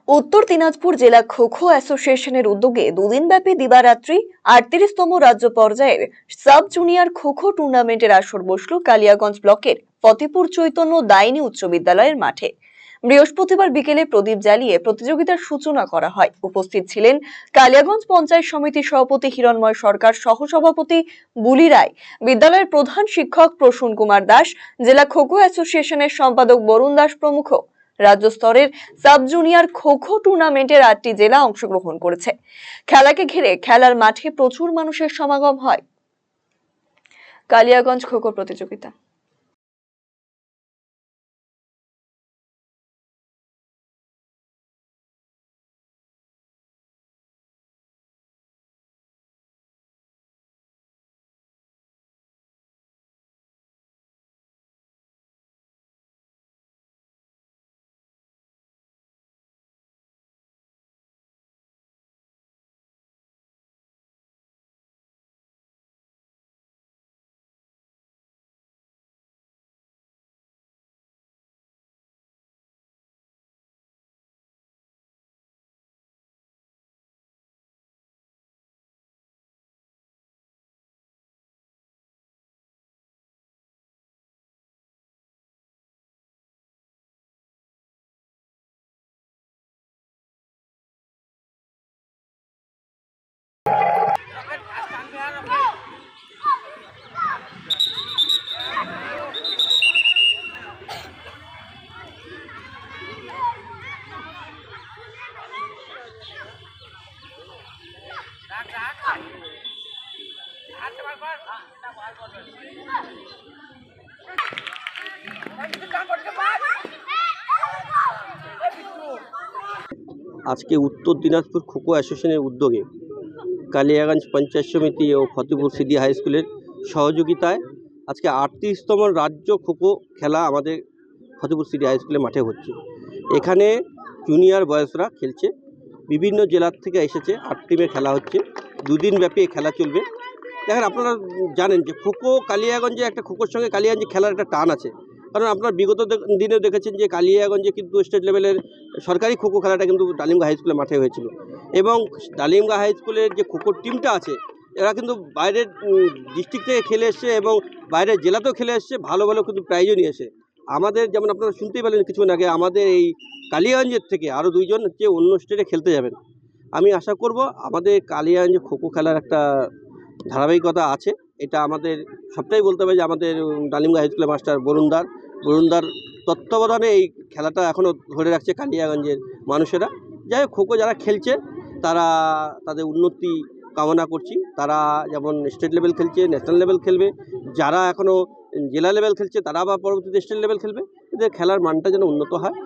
উত্তর দিনাজপুর জেলা খো খো অ্যাসোসিয়েশনের উদ্যোগে দুদিনব্যাপী দিবারাত্রি ৩৮তম রাজ্য পর্যায়ের সাব জুনিয়র খো খো টুর্নামেন্টের আসর বসল কালিয়াগঞ্জ ব্লকের ফতেপুর চৈতন্য দায়নী উচ্চ বিদ্যালয়ের মাঠে। বৃহস্পতিবার বিকেলে প্রদীপ জ্বালিয়ে প্রতিযোগিতার সূচনা করা হয়। উপস্থিত ছিলেন কালিয়াগঞ্জ পঞ্চায়েত সমিতির সভাপতি হিরণময় সরকার, সহসভাপতি বুলি রায়, বিদ্যালয়ের প্রধান শিক্ষক প্রসূন কুমার দাস, জেলা খো খো অ্যাসোসিয়েশনের সম্পাদক বরুণ দাস প্রমুখ। রাজ্য স্তরের সাব জুনিয়র খো খো টুর্নামেন্টের ৮টি জেলা অংশগ্রহণ করেছে। খেলাকে ঘিরে খেলার মাঠে প্রচুর মানুষের সমাগম হয়। কালিয়াগঞ্জ খো খো প্রতিযোগিতা। আজকে উত্তর দিনাজপুর খো খো অ্যাসোসিয়েশনের উদ্যোগে কালিয়াগঞ্জ পঞ্চায়েত সমিতি ও ফতেপুর সিডি হাই স্কুলের সহযোগিতায় আজকে ৩৮তম রাজ্য খো খো খেলা আমাদের ফতেপুর সিডি হাই স্কুলের মাঠে হচ্ছে। এখানে জুনিয়র বয়সরা খেলছে, বিভিন্ন জেলার থেকে এসেছে, ৮ টিমের খেলা হচ্ছে। দুদিন ব্যাপী এই খেলা চলবে। দেখেন, আপনারা জানেন যে খো খো কালিয়াগঞ্জে একটা খো খোর সঙ্গে কালিয়াগঞ্জে খেলার একটা টান আছে। কারণ আপনারা বিগত দিনে দেখেছেন যে কালিয়াগঞ্জে কিন্তু স্টেট লেভেলের সরকারি খো খো খেলাটা কিন্তু ডালিমগাঁ হাই স্কুলের মাঠে হয়েছিল, এবং ডালিমগাঁ হাই স্কুলের যে খো খোর টিমটা আছে এরা কিন্তু বাইরের ডিস্ট্রিক্ট থেকে খেলে এসছে এবং বাইরের জেলাতেও খেলে এসছে, ভালো ভালো কিন্তু প্রাইজও নিয়ে এসে। আমাদের যেমন আপনারা শুনতেই পেলেন কিছুক্ষণ আগে, আমাদের এই কালিয়াগঞ্জের থেকে আরও 2 জন হচ্ছে অন্য স্টেটে খেলতে যাবেন। আমি আশা করব আমাদের কালিয়াগঞ্জে খো খো খেলার একটা ধারাবাহিকতা আছে। এটা আমাদের সবটাই বলতে হবে যে আমাদের ডালিমগাঁ হাই স্কুলের মাস্টার বরুণদার তত্ত্বাবধানে এই খেলাটা এখনও ধরে রাখছে কালিয়াগঞ্জের মানুষেরা। যাই হোক, খো খো যারা খেলছে তারা তাদের উন্নতি কামনা করছি। তারা যেমন স্টেট লেভেল খেলছে, ন্যাশনাল লেভেল খেলবে, যারা এখনও জেলা লেভেল খেলছে তারা আবার পরবর্তীতে স্টেট লেভেল খেলবে। এদের খেলার মানটা যেন উন্নত হয়।